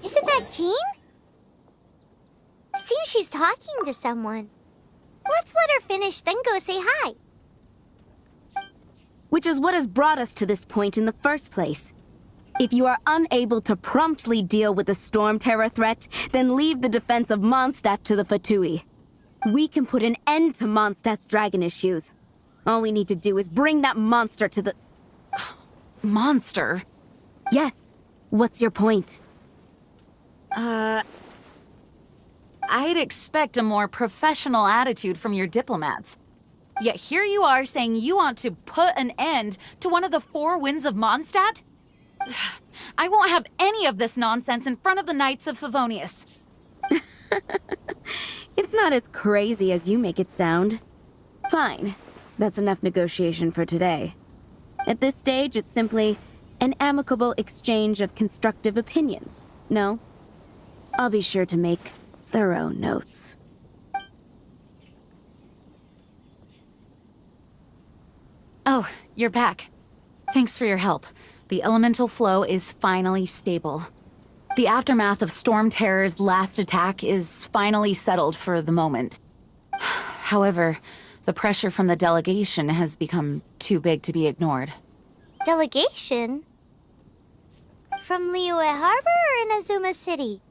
Isn't that Jean? Seems she's talking to someone. Let's let her finish, then go say hi. Which is what has brought us to this point in the first place. If you are unable to promptly deal with the Storm Terror threat, then leave the defense of Mondstadt to the Fatui. We can put an end to Mondstadt's dragon issues. All we need to do is bring that monster to the... Monster? Yes. What's your point? I'd expect a more professional attitude from your diplomats. Yet here you are saying you want to put an end to one of the four winds of Mondstadt? I won't have any of this nonsense in front of the Knights of Favonius. It's not as crazy as you make it sound. Fine. That's enough negotiation for today. At this stage, it's simply an amicable exchange of constructive opinions. No? I'll be sure to make thorough notes. Oh, you're back. Thanks for your help. The elemental flow is finally stable. The aftermath of Storm Terror's last attack is finally settled for the moment. However, the pressure from the delegation has become too big to be ignored. Delegation? From Liyue Harbor or Inazuma City?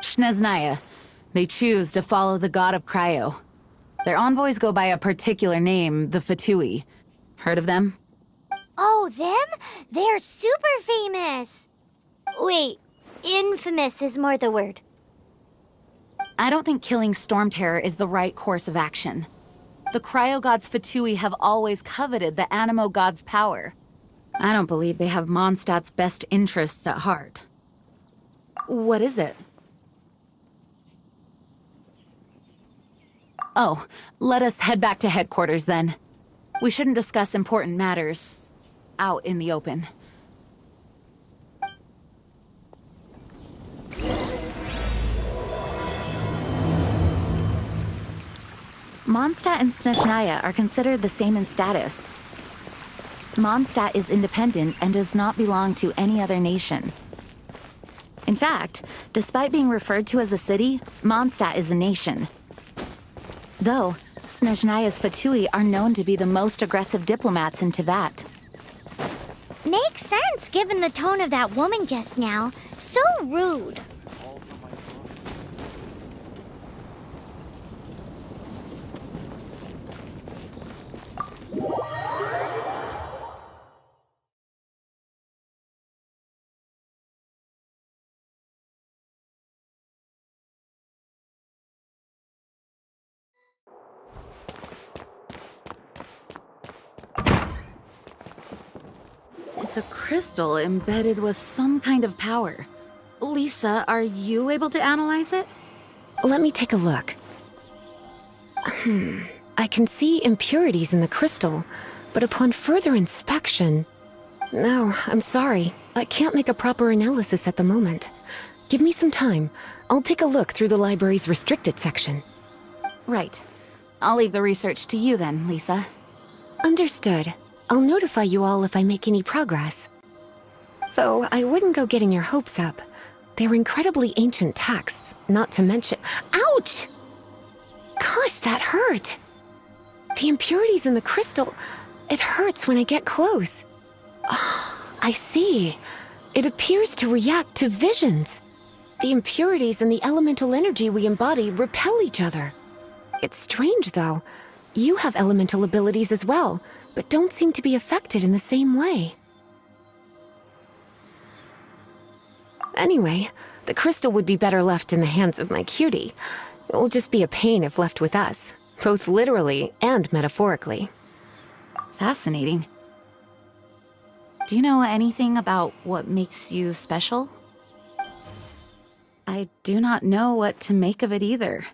Snezhnaya. They choose to follow the god of Cryo. Their envoys go by a particular name, the Fatui. Heard of them? Oh, them? They're super famous! Wait, infamous is more the word. I don't think killing Storm Terror is the right course of action. The Cryo God's Fatui have always coveted the Animo God's power. I don't believe they have Mondstadt's best interests at heart. What is it? Oh, let us head back to headquarters then. We shouldn't discuss important matters out in the open. Mondstadt and Snezhnaya are considered the same in status. Mondstadt is independent and does not belong to any other nation. In fact, despite being referred to as a city, Mondstadt is a nation. Though, Snezhnaya's Fatui are known to be the most aggressive diplomats in Teyvat. Makes sense given the tone of that woman just now. So rude. It's a crystal embedded with some kind of power. Lisa, are you able to analyze it? Let me take a look. I can see impurities in the crystal, but upon further inspection... No, I'm sorry. I can't make a proper analysis at the moment. Give me some time. I'll take a look through the library's restricted section. Right. I'll leave the research to you then, Lisa. Understood. I'll notify you all if I make any progress. Though I wouldn't go getting your hopes up. They're incredibly ancient texts, not to mention... Ouch! Gosh, that hurt! The impurities in the crystal... It hurts when I get close. I see. It appears to react to visions. The impurities and the elemental energy we embody repel each other. It's strange, though. You have elemental abilities as well, but don't seem to be affected in the same way. Anyway, The crystal would be better left in the hands of my cutie. It will just be a pain if left with us, both literally and metaphorically. Fascinating. Do you know anything about what makes you special? I do not know what to make of it either.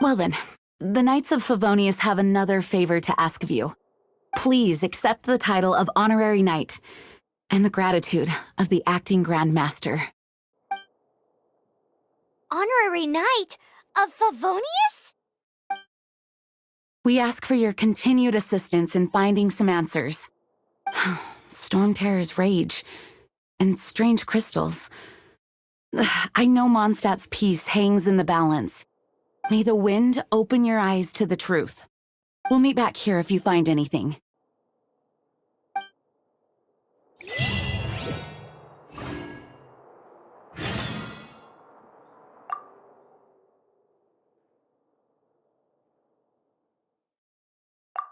Well then, the Knights of Favonius have another favor to ask of you. Please accept the title of Honorary Knight and the gratitude of the Acting Grand Master. Honorary Knight of Favonius? We ask for your continued assistance in finding some answers. Storm Terror's rage and strange crystals. I know Mondstadt's peace hangs in the balance. May the wind open your eyes to the truth. We'll meet back here if you find anything.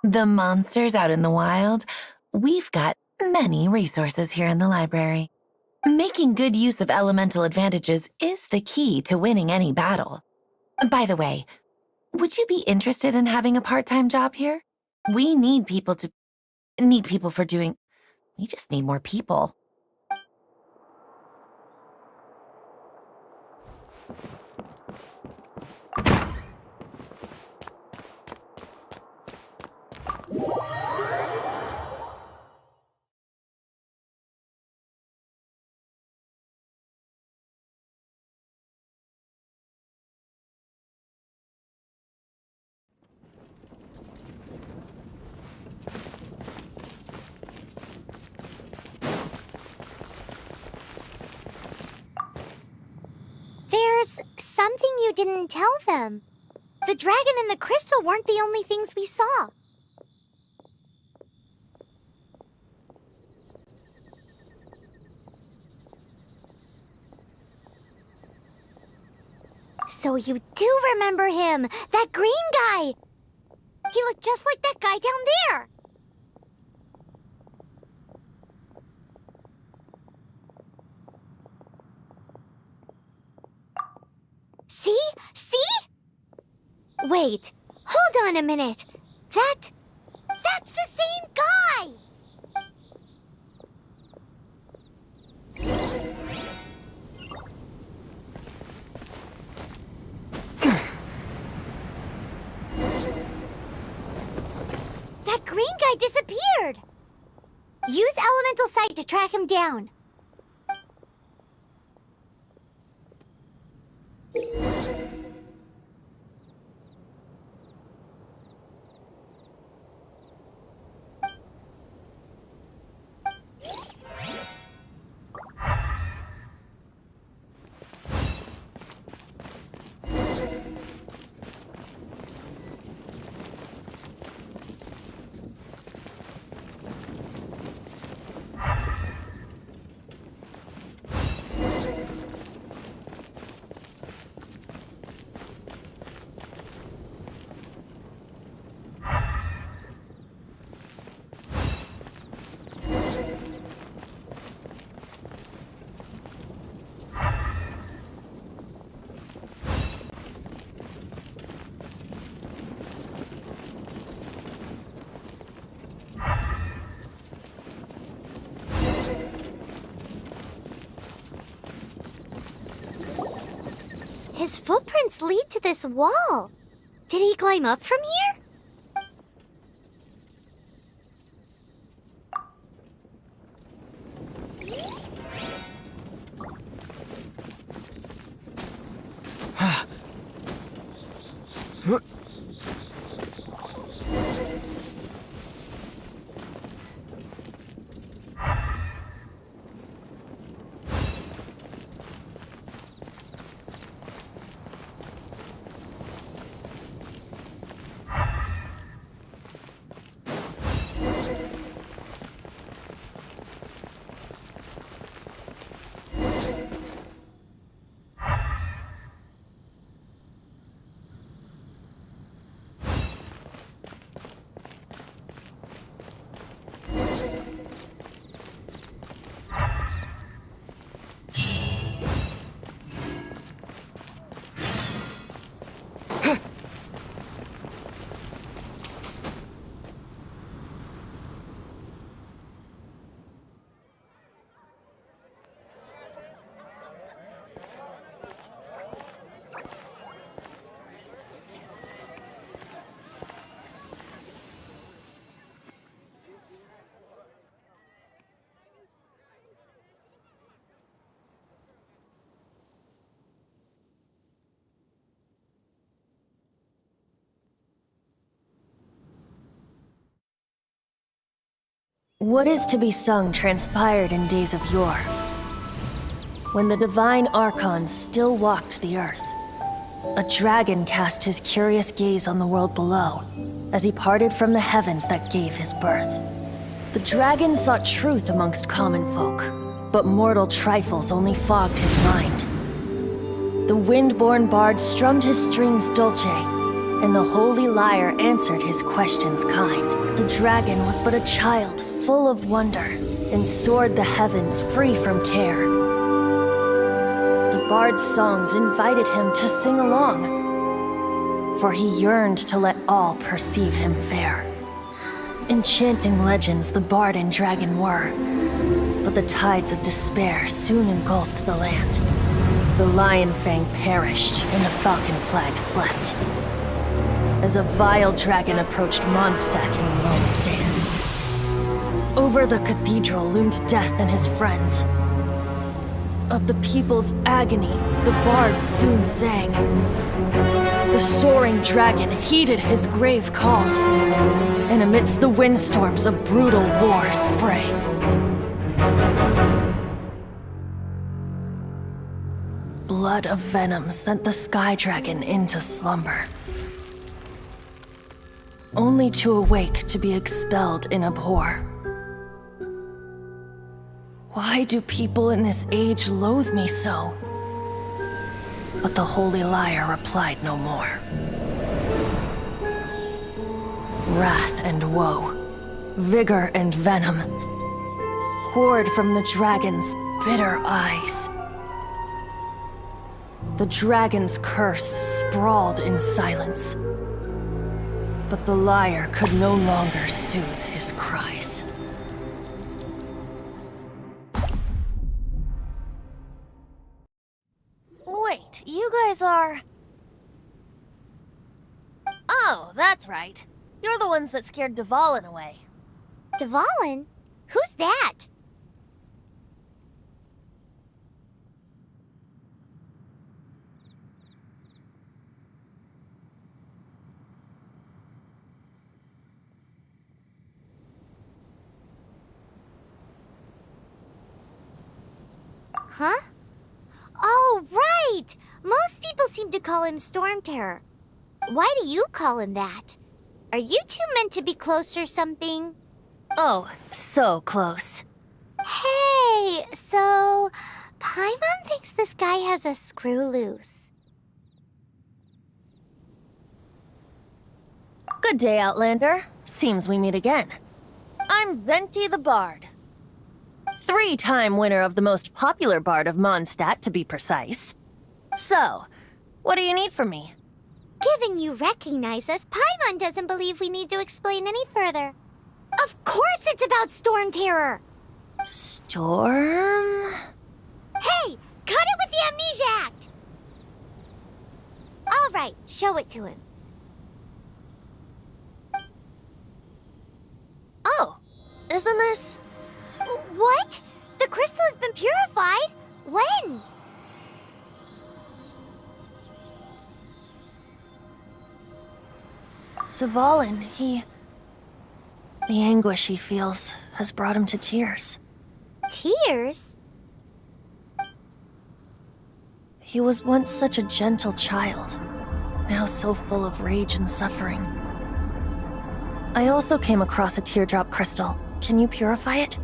The monsters out in the wild, we've got many resources here in the library. Making good use of elemental advantages is the key to winning any battle. By the way, would you be interested in having a part-time job here? We need people for doing... We just need more people. There's something you didn't tell them. The dragon and the crystal weren't the only things we saw. So you do remember him, that green guy! He looked just like that guy down there! See? See? Wait, hold on a minute. That's the same guy! That green guy disappeared! Use Elemental Sight to track him down. His footprints lead to this wall. Did he climb up from here? What is to be sung transpired in days of yore, when the divine archons still walked the earth. A dragon cast his curious gaze on the world below, as he parted from the heavens that gave his birth. The dragon sought truth amongst common folk, but mortal trifles only fogged his mind. The wind-born bard strummed his strings dulce, and the holy lyre answered his questions kind. The dragon was but a child full of wonder, and soared the heavens free from care. The bard's songs invited him to sing along, for he yearned to let all perceive him fair. Enchanting legends the bard and dragon were, but the tides of despair soon engulfed the land. The lion fang perished, and the falcon flag slept, as a vile dragon approached Mondstadt in lone stand. Over the cathedral loomed death and his friends. Of the people's agony, the bards soon sang. The soaring dragon heeded his grave calls, and amidst the windstorms a brutal war sprang. Blood of venom sent the sky dragon into slumber, only to awake to be expelled in abhor. Why do people in this age loathe me so? But the holy lyre replied no more. Wrath and woe, vigor and venom, poured from the dragon's bitter eyes. The dragon's curse sprawled in silence, but the lyre could no longer soothe his cries. Wait, you guys are... Oh, that's right. You're the ones that scared Dvalin away. Dvalin? Who's that? Huh? Oh, right! Most people seem to call him Storm Terror. Why do you call him that? Are you two meant to be close or something? Oh, so close. Hey, so... Paimon thinks this guy has a screw loose. Good day, Outlander. Seems we meet again. I'm Venti the Bard. 3-time winner of the most popular bard of Mondstadt, to be precise. So, what do you need from me? Given you recognize us, Paimon doesn't believe we need to explain any further. Of course it's about Storm Terror! Storm? Hey! Cut it with the Amnesia Act! Alright, show it to him. Oh, isn't this... What? The crystal has been purified? When? Dvalin, the anguish he feels has brought him to tears. Tears? He was once such a gentle child, now so full of rage and suffering. I also came across a teardrop crystal. Can you purify it?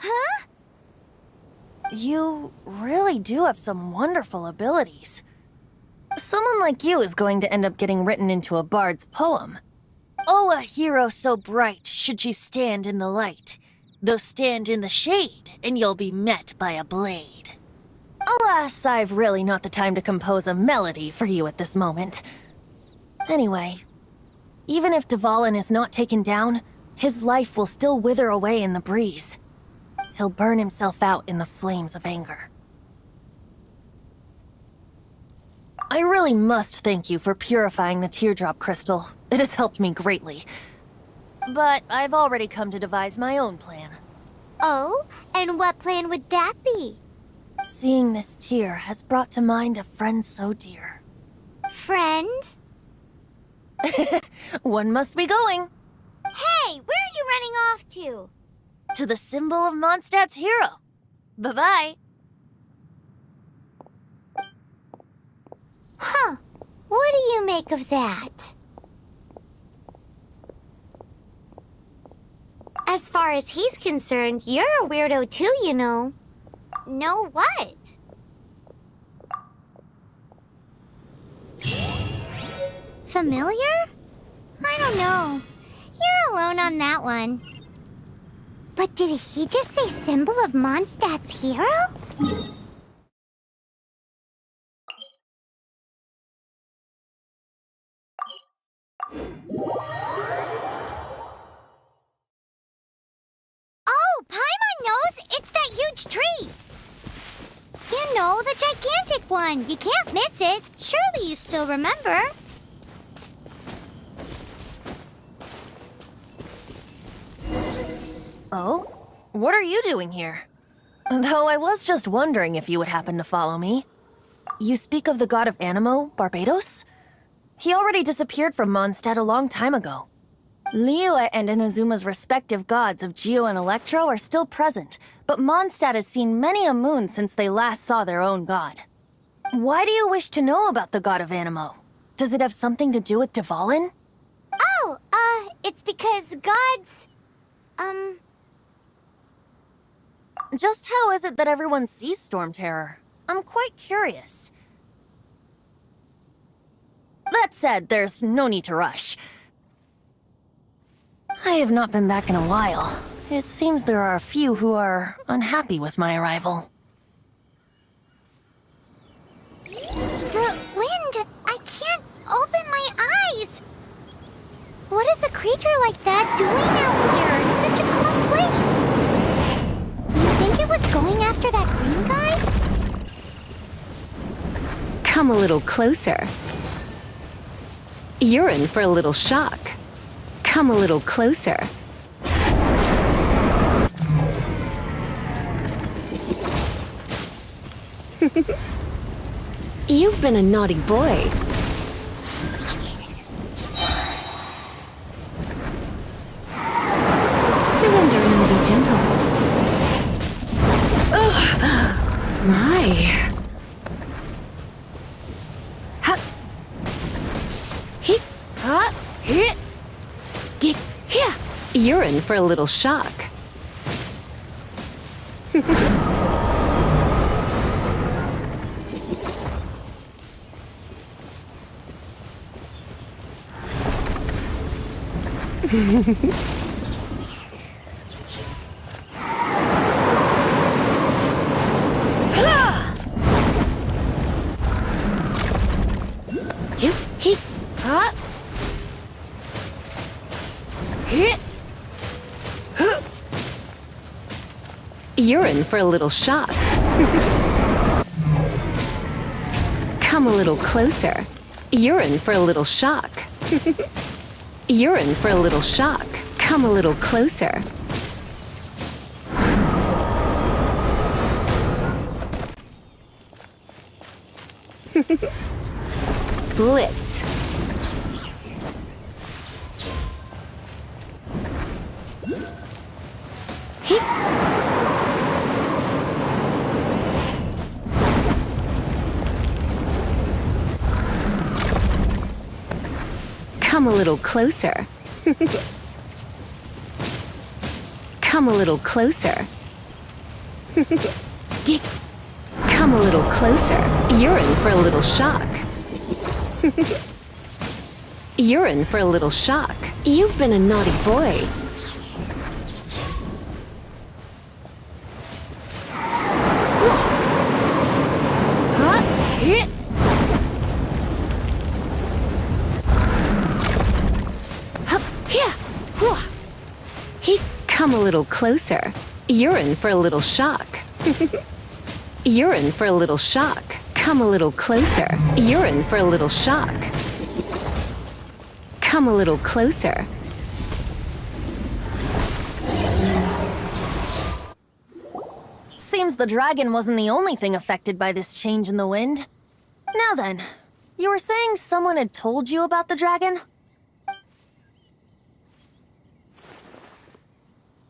Huh? You really do have some wonderful abilities. Someone like you is going to end up getting written into a bard's poem. Oh, a hero so bright should she stand in the light, though stand in the shade, and you'll be met by a blade. Alas, I've really not the time to compose a melody for you at this moment. Anyway, even if Dvalin is not taken down, his life will still wither away in the breeze. He'll burn himself out in the flames of anger. I really must thank you for purifying the teardrop crystal. It has helped me greatly. But I've already come to devise my own plan. Oh, and what plan would that be? Seeing this tear has brought to mind a friend so dear. Friend? One must be going. Hey, where are you running off to? To the symbol of Mondstadt's hero. Bye-bye. Huh. What do you make of that? As far as he's concerned, you're a weirdo too, you know. Know what? Familiar? I don't know. You're alone on that one. But did he just say symbol of Mondstadt's hero? Oh, Paimon knows! It's that huge tree! You know, the gigantic one. You can't miss it. Surely you still remember. Oh? What are you doing here? Though I was just wondering if you would happen to follow me. You speak of the god of Animo, Barbados? He already disappeared from Mondstadt a long time ago. Liyue and Inazuma's respective gods of Geo and Electro are still present, but Mondstadt has seen many a moon since they last saw their own god. Why do you wish to know about the god of Animo? Does it have something to do with Dvalin? Oh, it's because gods... Just how is it that everyone sees Storm Terror? I'm quite curious. That said, there's no need to rush. I have not been back in a while. It seems there are a few who are unhappy with my arrival. The wind! I can't open my eyes! What is a creature like that doing out here in such a cold place? You think it was going after that green guy? Come a little closer. You're in for a little shock. Come a little closer. You've been a naughty boy. Surrender and be gentle. Ugh. My. Ha. Hip. Ha. Hit. Get here. You're in for a little shock. You, he, ha, hit. You're in for a little shock. Come a little closer. You're in for a little shock. You're in for a little shock. Come a little closer. Blitz. Hip. Come a little closer. Come a little closer. Get. Come a little closer. You're in for a little shock. You're in for a little shock. You've been a naughty boy. Huh? Hit. Hup. Here. Whoa. He. Come a little closer. You're in for a little shock. You're in for a little shock. Come a little closer. You're in for a little shock. Come a little closer. seems the dragon wasn't the only thing affected by this change in the wind. Now then, you were saying someone had told you about the dragon?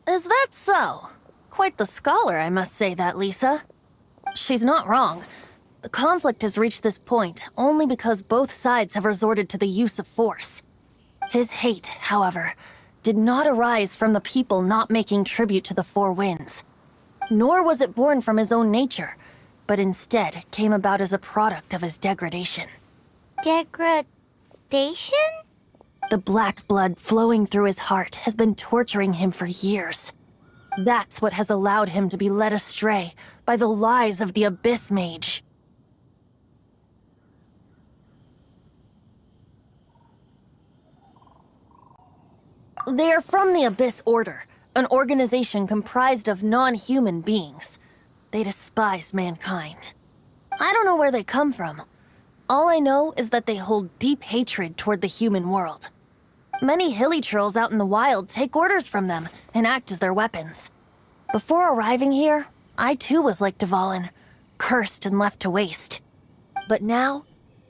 Is that so? Quite the scholar, I must say that, Lisa. She's not wrong. The conflict has reached this point only because both sides have resorted to the use of force. His hate, however, did not arise from the people not making tribute to the Four Winds. Nor was it born from his own nature, but instead came about as a product of his degradation. Degradation? The black blood flowing through his heart has been torturing him for years. That's what has allowed him to be led astray by the lies of the Abyss Mage. They are from the Abyss Order, an organization comprised of non-human beings. They despise mankind. I don't know where they come from. All I know is that they hold deep hatred toward the human world. Many hilly trolls out in the wild take orders from them and act as their weapons. Before arriving here, I too was like Dvalin, cursed and left to waste. But now,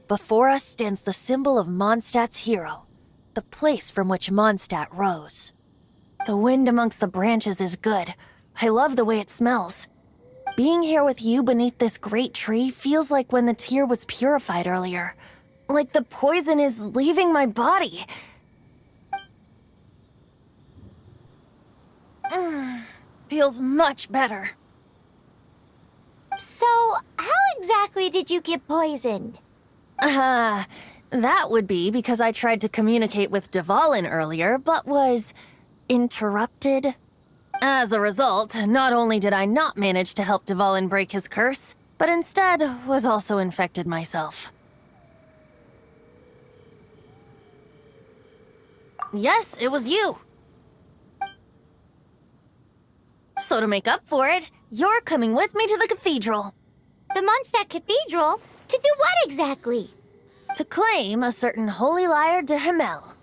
before us stands the symbol of Mondstadt's hero, the place from which Mondstadt rose. The wind amongst the branches is good. I love the way it smells. Being here with you beneath this great tree feels like when the tear was purified earlier. Like the poison is leaving my body. Feels much better. So, how exactly did you get poisoned? That would be because I tried to communicate with Dvalin earlier, but was interrupted. As a result, not only did I not manage to help Dvalin break his curse, but instead was also infected myself. Yes, it was you. So to make up for it, you're coming with me to the cathedral. The Mondstadt Cathedral? To do what exactly? To claim a certain holy lyre de Himmel.